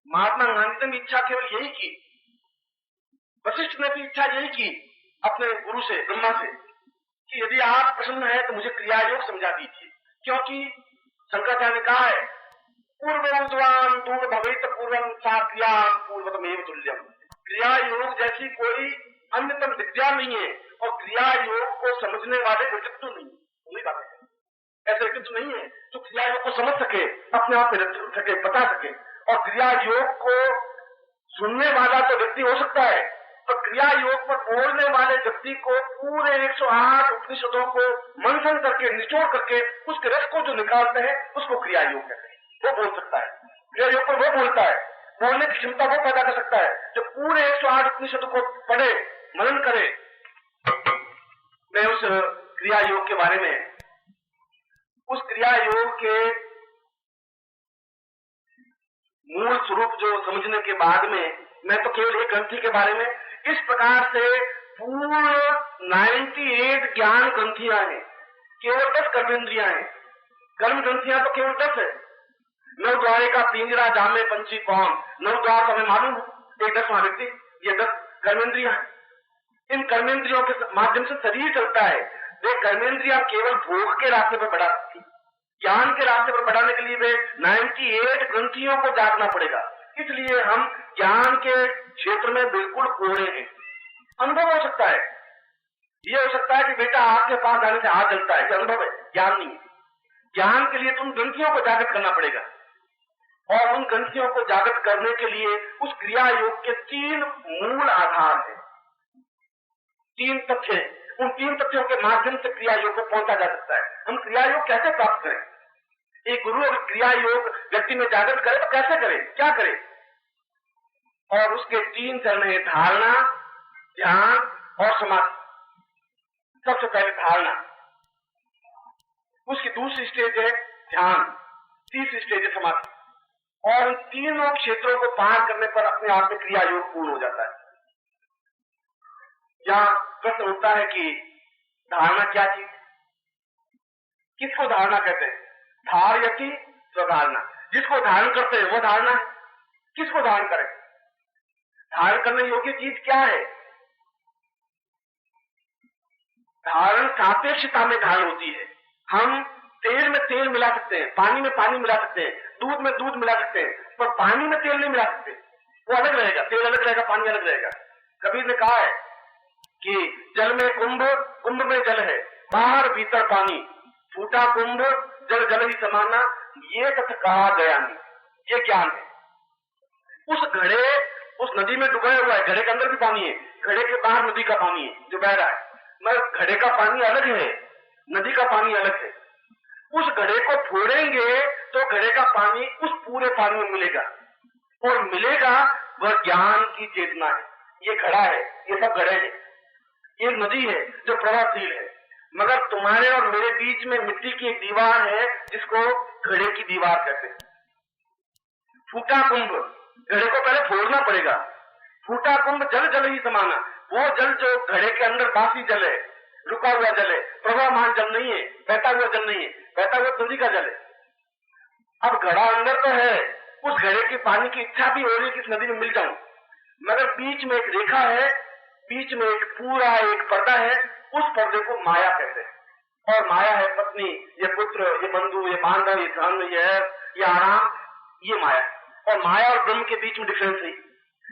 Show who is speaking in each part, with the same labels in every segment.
Speaker 1: महात्मा गांधी ने भी इच्छा केवल यही की, वशिष्ठ ने भी इच्छा यही की अपने गुरु से, ब्रह्मा से, कि यदि आप प्रसन्न हैं तो मुझे क्रिया योग समझा दीजिए। क्योंकि शंकराचार्य ने कहा है, पूर्वोद्वान दूर भवित पूर्वम सा क्रिया पूर्वतमेव तुल्यम। क्रिया योग जैसी कोई अन्यतम विद्या नहीं है और क्रिया योग को समझने वाले व्यक्तित्व नहीं है। वही बात है, ऐसे व्यक्तित्व नहीं है जो क्रिया योग को समझ सके, अपने आप में रख सके, बता सके। और क्रिया योग को सुनने वाला तो व्यक्ति हो सकता है, तो क्रिया योग पर बोलने वाले व्यक्ति को पूरे 108 उपनिषदों को मंथन करके, निचोड़ करके उसके रस को जो निकालते हैं उसको क्रिया योग कहते हैं। वो बोल सकता है, क्रिया योग पर वो बोलता है, बोलने की क्षमता वो पैदा कर सकता है जो पूरे 108 उपनिषदों को पढ़े, मनन करे। मैं उस क्रिया योग के बारे में, उस क्रिया योग के मूल स्वरूप जो समझने के बाद में मैं तो केवल एक ग्रंथि के बारे में, इस प्रकार से पूर्ण 98 ज्ञान ग्रंथियां हैं, केवल 10 कर्मेंद्रियां हैं। कर्म ग्रंथियां तो केवल 10 है। 9 द्वारे का पिंजरा जामे पंछी कौन, 9 द्वार तो हमें मालूम है, एक 10वां व्यक्ति, ये 10 कर्मेंद्रियां हैं। इन कर्मेंद्रियों के माध्यम से शरीर चलता है। वे कर्मेंद्रियां केवल भोग के रास्ते पर बढ़ा सकती, ज्ञान के रास्ते पर बढ़ाने के लिए वे 98 ग्रंथियों को जागना पड़ेगा। इसलिए हम ज्ञान के क्षेत्र में बिल्कुल कोरे हैं। अनुभव हो सकता है, ये हो सकता है कि बेटा आपके पास आने से हाथ जलता है, ये अनुभव है, ज्ञान नहीं है। ज्ञान के लिए तुम ग्रंथियों को जागृत करना पड़ेगा और उन ग्रंथियों को जागृत करने के लिए उस क्रिया योग के 3 मूल आधार है, 3 तथ्य। उन 3 तथ्यों के माध्यम से क्रिया योग को पहुंचा जा सकता है। हम क्रिया योग कैसे प्राप्त करें? एक गुरु अगर क्रिया योग व्यक्ति में जागृत करे तो कैसे करे, क्या करे? और उसके 3 चरण है, धारणा, ध्यान और समाधि। सबसे पहले धारणा, उसकी दूसरी स्टेज है ध्यान, तीसरी स्टेज है समाधि। और इन तीनों क्षेत्रों को पार करने पर अपने आप में क्रिया योग पूर्ण हो जाता है। यहां प्रश्न उठता है कि धारणा क्या चीज, किसको धारणा कहते हैं? धारयति स्वधारणा, जिसको धारण करते हैं वो धारणा है। किसको धारण करें? धारण करने योग्य चीज क्या है? धारण सापेक्षता में धारण होती है। हम तेल में तेल मिला सकते हैं, पानी में पानी मिला सकते हैं, दूध में दूध मिला सकते हैं, पर पानी में तेल नहीं मिला सकते। वो अलग रहेगा, तेल अलग रहेगा, पानी अलग रहेगा। कबीर ने कहा है कि जल में कुंभ, कुंभ में जल है, बाहर भीतर पानी, फूटा कुंभ जल जल ही समाना, ये तथ कहा गया नहीं। ये ज्ञान है। उस घड़े, उस नदी में डुबाया हुआ है, घड़े के अंदर भी पानी है, घड़े के बाहर नदी का पानी है जो बह रहा है, मगर घड़े का पानी अलग है, नदी का पानी अलग है। उस घड़े को फोड़ेंगे तो घड़े का पानी उस पूरे पानी में मिलेगा, और मिलेगा वह ज्ञान की चेतना है। ये घड़ा है, ये सब घड़े हैं, ये नदी है जो प्रवाहशील है, मगर तुम्हारे और मेरे बीच में मिट्टी की एक दीवार है जिसको घड़े की दीवार कहते हैं। फूटा कुंभ, घड़े को पहले फोड़ना पड़ेगा। फूटा कुंभ जल जल ही समाना, वो जल जो घड़े के अंदर बासी जल है, रुका हुआ जल है, प्रवाहमान जल नहीं है, बहता हुआ जल नहीं है, बहता हुआ नदी का जल है। अब घड़ा अंदर तो है, उस घड़े के पानी की इच्छा भी हो रही है कि इस नदी में मिल जाऊं, मगर बीच में एक रेखा है, बीच में एक पूरा एक पर्दा है, उस पर्दे को माया कहते हैं। और माया है पत्नी, ये पुत्र, ये बंधु, ये बांधव, ये धन, ये आराम, ये माया। और माया और ब्रह्म के बीच में डिफरेंस नहीं।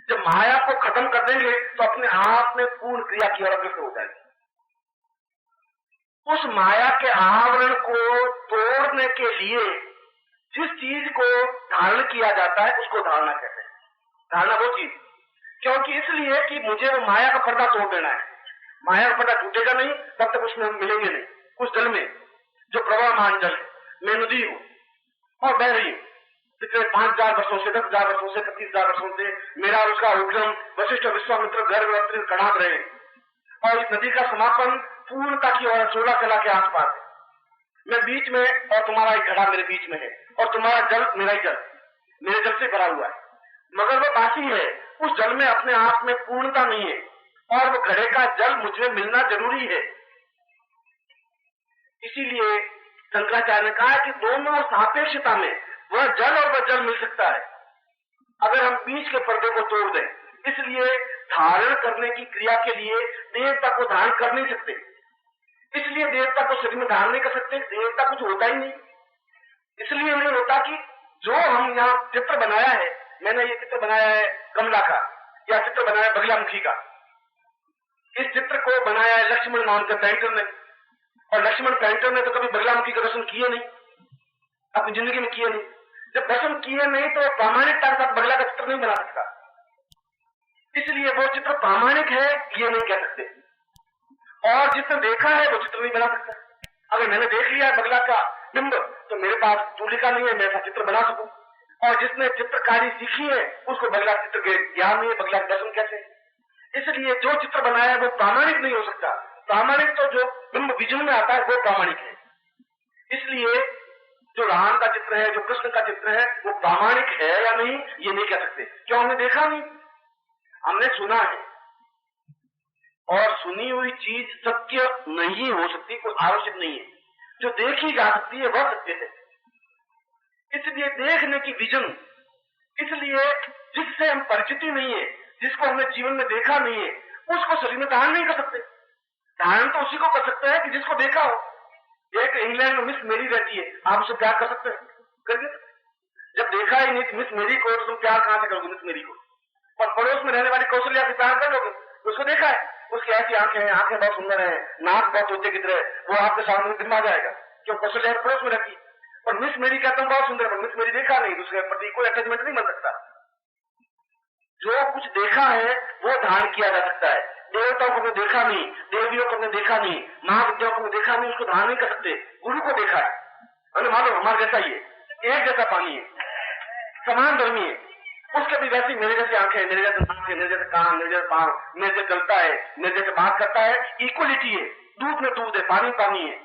Speaker 1: जब माया को खत्म कर देंगे तो अपने आप में पूर्ण क्रिया की ओर अग्रसर हो जाएगी। उस माया के आवरण को तोड़ने के लिए जिस चीज को धारण किया जाता है उसको धारणा कहते हैं। धारणा वो चीज, क्योंकि इसलिए कि मुझे वो माया का पर्दा तोड़ देना है। माया का पर्दा टूटेगा नहीं तब तक उसमें मिलेंगे नहीं। उस जल में जो प्रवाहमान जल है, मैं नदी हूं और बह रही हूं पिछले 5000 वर्षों से, 10,000 वर्षों से, 25,000 वर्षों से मेरा उसका उद्गम वशिष्ठ, विश्वामित्र, गर्भ कड़ाक रहे, और इस नदी का समापन पूर्णता की ओर 16 कला के आसपास है। मैं बीच में, और तुम्हारा एक घड़ा मेरे बीच में है, और तुम्हारा जल मेरा ही जल, मेरे जल से भरा हुआ है, मगर वो बासी है। उस जल में अपने आप में पूर्णता नहीं है, और वो घड़े का जल मुझे मिलना जरूरी है। इसीलिए शंकराचार्य ने कहा कि दोनों सापेक्षता में वह जल और वह जल मिल सकता है। अगर हम बीच के पर्दे को तोड़ दें, इसलिए धारण करने की क्रिया के लिए देवता को धारण कर नहीं सकते, इसलिए देवता को शरीर में धारण नहीं कर सकते, देवता कुछ होता ही नहीं। इसलिए नहीं होता कि जो हम यहाँ चित्र बनाया है, मैंने ये चित्र बनाया है कमला का, या चित्र बनाया है बगलामुखी का, इस चित्र को बनाया है लक्ष्मण नाम के पेंटर ने, और लक्ष्मण पेंटर ने तो कभी बगलामुखी का दर्शन किए नहीं, अपनी जिंदगी में किए नहीं। जब दर्शन किए नहीं तो प्रामाणिकता के साथ बगला का चित्र नहीं बना सकता, इसलिए वो चित्र प्रामाणिक है ये नहीं कह सकते, और जिसने देखा है वो चित्र नहीं बना सकता। अगर मैंने देख लिया है बगला का बिंब तो मेरे पास तूलिका नहीं है मैं ऐसा चित्र बना सकूं, और जिसने चित्रकारी सीखी है उसको बगला चित्र के ज्ञान नहीं है, बगला के दर्शन कैसे। इसलिए जो चित्र बनाया है वो प्रामाणिक नहीं हो सकता, प्रामाणिक तो जो बिंब विजन में आता है वो प्रामाणिक है। इसलिए जो राम का चित्र है, जो कृष्ण का चित्र है, वो प्रामाणिक है या नहीं ये नहीं कह सकते, क्यों? हमने देखा नहीं, हमने सुना है, और सुनी हुई चीज सत्य नहीं हो सकती, कोई आवश्यक नहीं है। जो देखी जा सकती है वह सत्य है। इसलिए देखने की विजन, इसलिए जिससे हम परिचित ही नहीं है, जिसको हमने जीवन में देखा नहीं है, उसको शरीर में धारण नहीं कर सकते। धारण तो उसी को कर सकते हैं कि जिसको देखा हो। एक इंग्लैंड में मिस मेरी रहती है, आप उसे प्यार कर सकते हैं? करिए। जब देखा ही नहीं मिस मेरी को तो तुम प्यार कहां से करोगे मिस मेरी को? और पड़ोस में रहने वाली कौशल्या से प्यार कर लोगे? उसको देखा है, उसकी ऐसी आंखें हैं, आंखें बहुत सुंदर हैं, नाक बहुत ऊंचे की तरह, वो आपके सामने दिखा जाएगा, क्यों? कौशल्या पड़ोस में रहती है। और मिस मेरी कहता हूं बहुत सुंदर, पर मिस मेरी देखा नहीं, उसके प्रति कोई अटैचमेंट नहीं बन सकता। जो कुछ देखा है वो धारण किया जा सकता है। देवताओं को हमने देखा नहीं, देवियों को हमने देखा नहीं, महाविद्याओं को हमने देखा नहीं, उसको धारण नहीं कर सकते। गुरु को देखा है, हमने मालूम हमारे जैसा ही है, एक जैसा पानी है, समान धर्मी है, उसके भी वैसी मेरे जैसी आंखें, मेरे जैसे नाक है, मेरे जैसे कान, मेरे जैसे पांव, मेरे जैसे चलता है, मेरे जैसे बात करता है, इक्वलिटी है, दूध में दूध है, पानी पानी है,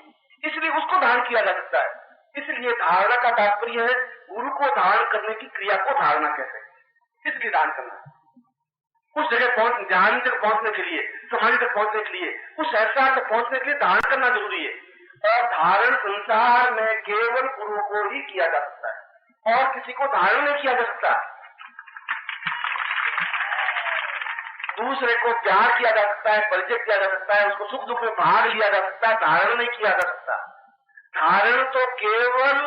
Speaker 1: इसलिए उसको धारण किया जा सकता है। इसलिए धारणा का तात्पर्य है गुरु को धारण करने की क्रिया को धारणा कहते हैं, इसलिए धारण करना। उस जगह ध्यान तक पहुंचने के लिए, समाधि तक पहुंचने के लिए, उस एहसास तक पहुंचने के लिए धारण करना जरूरी है। और धारण संसार में केवल गुरु को ही किया जा सकता है, और किसी को धारण नहीं किया जा सकता। दूसरे को प्यार किया जा सकता है, परिचय किया जा सकता है, उसको सुख दुख में भाग लिया जा सकता है, धारण नहीं किया जा सकता। धारण तो केवल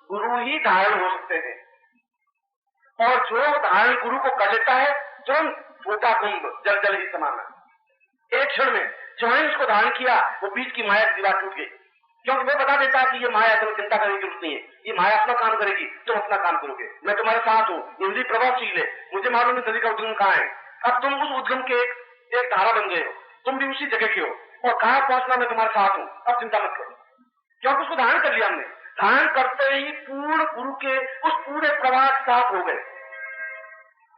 Speaker 1: गुरु ही धारण हो सकते हैं, और जो धारण गुरु को कर लेता है तुरंत फूटा कुंभ जल जल ही समाना, एक क्षण में जो है उसको धारण किया वो बीच की माया की दीवार टूट गई, क्योंकि वो बता देता है कि ये माया, तुम्हें चिंता करने की जरूरत नहीं है, ये माया अपना काम करेगी, तुम अपना काम करोगे, मैं तुम्हारे साथ हूँ, इंद्रिय प्रभावशील है, मुझे मालूम है नदी का उद्गम कहाँ है। अब तुम उस उद्गम के एक धारा बन गए हो, तुम भी उसी जगह के हो, और कहाँ पहुंचना मैं तुम्हारे साथ हूँ, अब चिंता मत करो, क्योंकि उसको धारण कर लिया हमने। धारण करते ही पूर्ण गुरु के उस पूरे प्रवाह के साथ हो गए।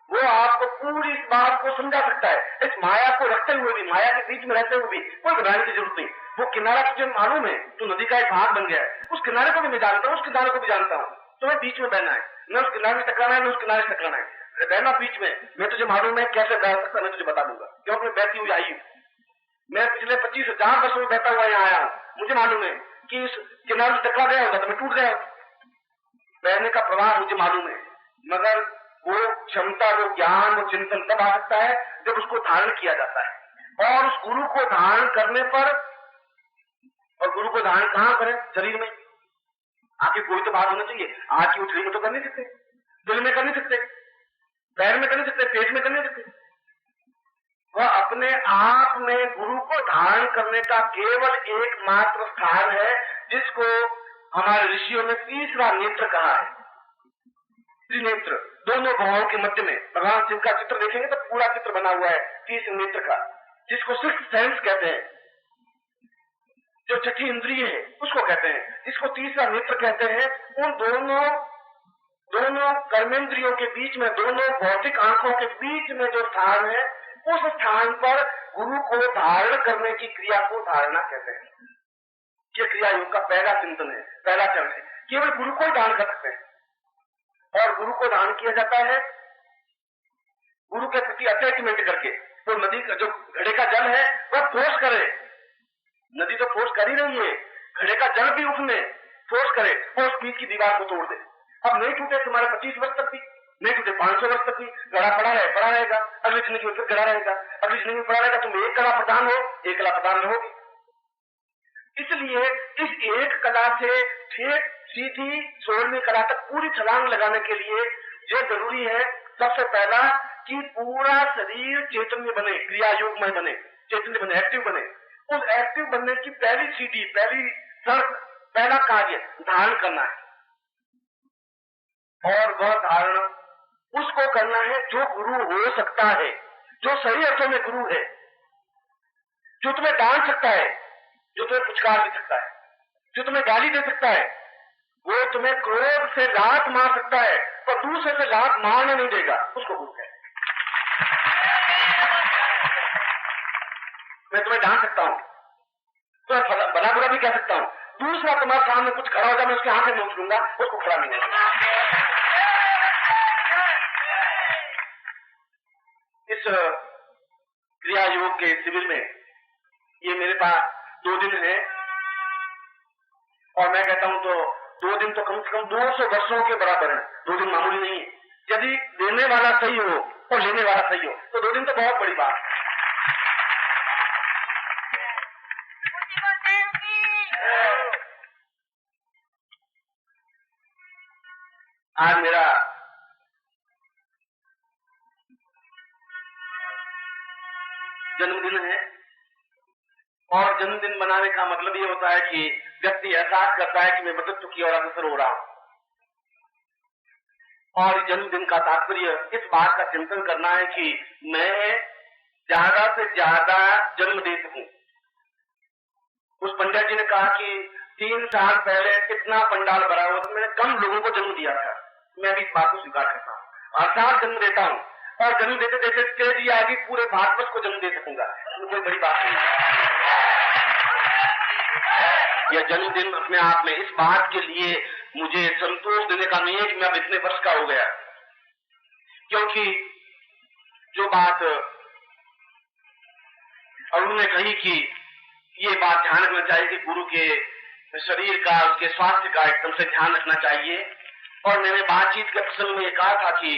Speaker 1: वो आपको पूरी इस बात को समझा सकता है, इस माया को रखते हुए भी, माया के बीच में रहते हुए भी कोई घबराने की जरूरत नहीं। वो किनारा तुझे मालूम है, तू नदी का एक भाग बन गया है, उस किनारे को भी मैं जानता हूँ, उस किनारे को भी जानता हूँ, तुम्हें बीच में बहना है, न उस किनारे से टकराना है, न उस किनारे से टकराना है, बहना बीच में। मैं तुझे मालूम है कैसे बह सकता, मैं तुझे बता दूंगा, क्योंकि मैं बहती हुई आई हूँ, मैं पिछले 25,000 वर्षों में बहता हुआ यहाँ आया हूँ, मुझे मालूम है कि इस किनारे से टकरा गया होता तो मैं टूट गया। बहने का प्रवाह मुझे मालूम है, मगर वो क्षमता, वो ज्ञान, वो चिंतन तब आ सकता है जब उसको धारण किया जाता है। और उस गुरु को धारण करने पर, और गुरु को धारण कहां करें? शरीर में। आखिर कोई तो बात होना चाहिए, आज की उठली में तो कर नहीं सकते, दिल में कर नहीं सकते, पैर में कर नहीं सकते, पेट में कर नहीं सकते। वह अपने आप में गुरु को धारण करने का केवल एकमात्र स्थान है, जिसको हमारे ऋषियों ने तीसरा नेत्र कहा है। त्रिनेत्र, दोनों भावों के मध्य में भगवान शिव का चित्र देखेंगे तो पूरा चित्र बना हुआ है तीसरे नेत्र का, जिसको सिक्स्थ सेंस कहते हैं, जो छठी इंद्रिय है उसको कहते हैं, जिसको तीसरा नेत्र कहते हैं। उन दोनों कर्मेंद्रियों के बीच में, दोनों भौतिक आंखों के बीच में जो स्थान है, उस स्थान पर गुरु को धारण करने की क्रिया को धारणा कहते हैं। ये क्रिया योग का पहला चिंतन है, पहला चरण है। केवल गुरु को ही धारण कर सकते हैं, और गुरु को धारण किया जाता है गुरु के प्रति अटैचमेंट करके। तो नदी का जो घड़े का जल है वह फोर्स करे, नदी तो फोर्स कर ही रही है, घड़े का जल भी उसमें फोर्स करे और उस बीच की दीवार को तोड़ दे। अब नहीं टूटे तुम्हारे 25 वर्ष तक भी नहीं टूटे, 500 वर्ष तक भी गड़ा पड़ा रहेगा, अगली जिंदगी में फिर गड़ा रहेगा, अगली जिंदगी में पड़ा रहेगा। तुम एक कला प्रधान हो, एक कला प्रधान रहोगे। इसलिए इस एक कला से ठीक सीधी 16वीं कला तक पूरी छलांग लगाने के लिए जो जरूरी है, सबसे पहला कि पूरा शरीर चैतन्य बने, क्रिया योगमय बने, चैतन्य बने, एक्टिव बने। उस एक्टिव बनने की पहली सीढ़ी, पहली शर्त, पहला कार्य धारण करना है। और वह धारण उसको करना है जो गुरु हो सकता है, जो सही अर्थों में गुरु है, जो तुम्हें डांट सकता है, जो तुम्हें पुचकार दे सकता है, जो तुम्हें गाली दे सकता है, वो तुम्हें क्रोध से लात मार सकता है पर दूसरे से लात मारने नहीं देगा, उसको गुरु कहते हैं। मैं तुम्हें डांट सकता हूं, तुम्हें भला बुरा भी कह सकता हूं, दूसरा तुम्हारे सामने कुछ खड़ा होगा, मैं उसके हाथ से नोच लूंगा, उसको खड़ा नहीं होगा। इस क्रिया योग के शिविर में ये मेरे पास 2 दिन है और मैं कहता हूं तो 2 दिन तो कम से कम 200 वर्षों के बराबर है। 2 दिन मामूली नहीं है। यदि देने वाला सही हो और लेने वाला सही हो तो 2 दिन तो बहुत बड़ी बात है। आज मेरा जन्मदिन है और जन्मदिन मनाने का मतलब ये होता है कि व्यक्ति एहसास करता है कि मैं मृत्यु की ओर अग्रसर हो रहा हूं। और जन्मदिन का तात्पर्य इस बात का चिंतन करना है कि मैं ज्यादा से ज्यादा जन्म दे सकूं। उस पंडित जी ने कहा कि 3 साल पहले कितना पंडाल भरा हुआ तो मैंने कम लोगों को जन्म दिया था। मैं भी इस बात को स्वीकार करता हूं। हर साल जन्म देता हूं और जन्म देते देते तेजी आगे पूरे भारतवर्ष को जन्म दे सकूंगा, कोई बड़ी बात नहीं है। यह जन्मदिन अपने आप में इस बात के लिए मुझे संतोष देने का नहीं है कि मैं अब इतने वर्ष का हो गया, क्योंकि जो बात अरुण ने कही कि ये बात ध्यान रखना चाहिए कि गुरु के शरीर का, उसके स्वास्थ्य का एकदम से ध्यान रखना चाहिए। और मैंने बातचीत के प्रसंग में ये कहा था कि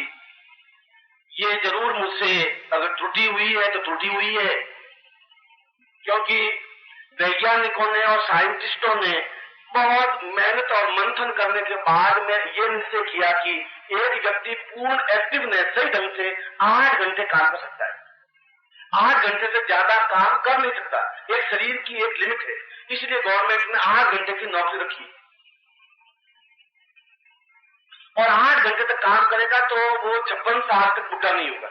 Speaker 1: ये जरूर मुझसे अगर त्रुटि हुई है तो त्रुटि हुई है, क्योंकि वैज्ञानिकों ने और साइंटिस्टों ने बहुत मेहनत और मंथन करने के बाद में ये निश्चय किया कि एक व्यक्ति पूर्ण एक्टिवनेस सही ढंग से 8 घंटे काम कर सकता है। 8 घंटे से ज्यादा काम कर नहीं सकता। एक शरीर की एक लिमिट है, इसलिए गवर्नमेंट ने 8 घंटे की नौकरी रखी और 8 घंटे तक काम करेगा तो वो 56 साल तक बुढ़ा नहीं होगा,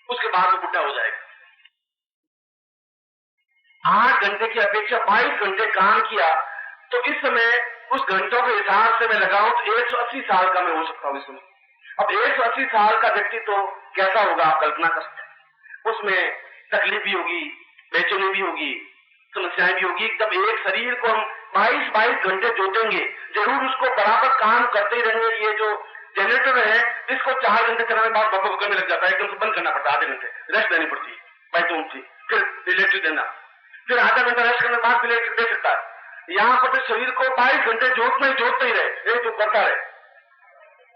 Speaker 1: उसके बाद वो बुढ़ा हो जाएगा। 8 घंटे की अपेक्षा 22 घंटे काम किया तो इस समय उस घंटों के हिसाब से मैं लगाऊं तो 180 साल का मैं हो सकता हूं इस समय। अब 180 साल का व्यक्ति तो कैसा होगा आप कल्पना कर सकते हैं। उसमें तकलीफ भी होगी, बेचैनी भी होगी, समस्याएं भी होगी। एकदम एक शरीर को हम 22 घंटे जोतेंगे, जरूर उसको बराबर काम करते ही रहेंगे। ये जो जनरेटर है इसको 4 घंटे चलाने बाद बब्बा करने लग जाता है, एकदम से बंद करना पड़ता है, आधे घंटे रेस्ट देनी पड़ती है, बैठूं थी, फिर इलेक्ट्रिक देना, फिर आधा घंटा रेस्ट करने बाद फिर इलेक्ट्रिक दे सकता है। यहाँ पर तो शरीर को 22 घंटे जोतते ही रहे, एक जो करता रहे।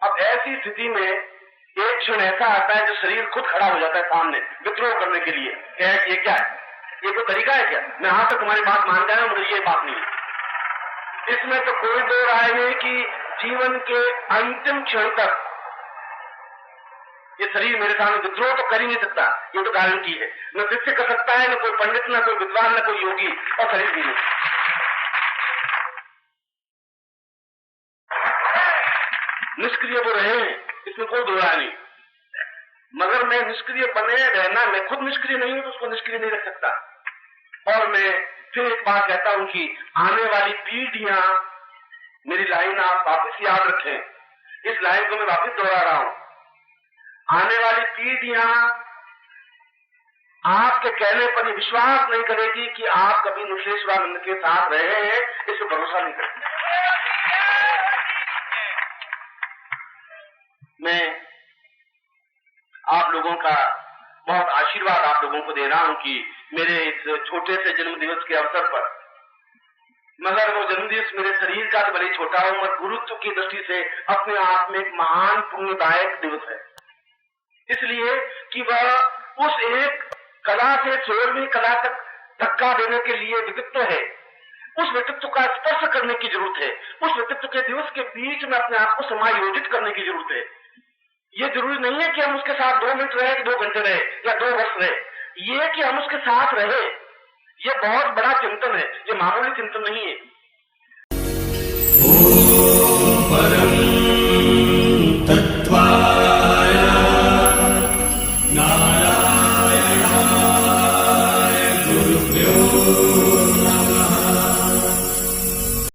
Speaker 1: अब ऐसी स्थिति में एक क्षण ऐसा आता है जो शरीर खुद खड़ा हो जाता है सामने विद्रोह करने के लिए। ये क्या है, ये कोई तरीका है क्या? मैं आज तक तुम्हारी बात मान जाए, मुझे ये बात नहीं है। इसमें तो कोई दो राय नहीं कि जीवन के अंतिम क्षण तक ये शरीर मेरे सामने विद्रोह तो कर ही नहीं सकता, ये तो गारंटी है। न शिष्य कर सकता है, न कोई पंडित, न कोई विद्वान, न कोई योगी, और शरीर भी नहीं। निष्क्रिय वो रहे हैं, इसमें कोई दो राय नहीं, मगर मैं निष्क्रिय बने रहना, मैं खुद निष्क्रिय नहीं हूं तो उसको निष्क्रिय नहीं रख सकता। और मैं फिर एक बात कहता हूं कि आने वाली पीढ़ियां, मेरी लाइन आप वापस याद रखें, इस लाइन को मैं वापस दोहरा रहा हूं। आने वाली पीढ़ियां आपके कहने पर ये विश्वास नहीं करेगी कि आप कभी निशेश्वरानंद के साथ रहे हैं, इस पर भरोसा नहीं करेगी। मैं आप लोगों का बहुत आशीर्वाद आप लोगों को दे रहा हूं कि मेरे इस छोटे से जन्म दिवस के अवसर पर मगर वो जन्मदिवस मेरे शरीर का तो भले ही छोटा हो, मगर गुरुत्व की दृष्टि से अपने आप में एक महान पुण्यदायक दिवस है। इसलिए कि वह उस एक कला से 16वीं कला तक धक्का देने के लिए व्यक्तित्व है। उस व्यक्तित्व का स्पर्श करने की जरूरत है। उस व्यक्तित्व के दिवस के बीच में अपने आप को समायोजित करने की जरूरत है। ये जरूरी नहीं है कि हम उसके साथ 2 मिनट रहे, 2 घंटे रहे या 2 वर्ष रहे। ये कि हम उसके साथ रहे, ये बहुत बड़ा चिंतन है, ये मामूली चिंतन नहीं है।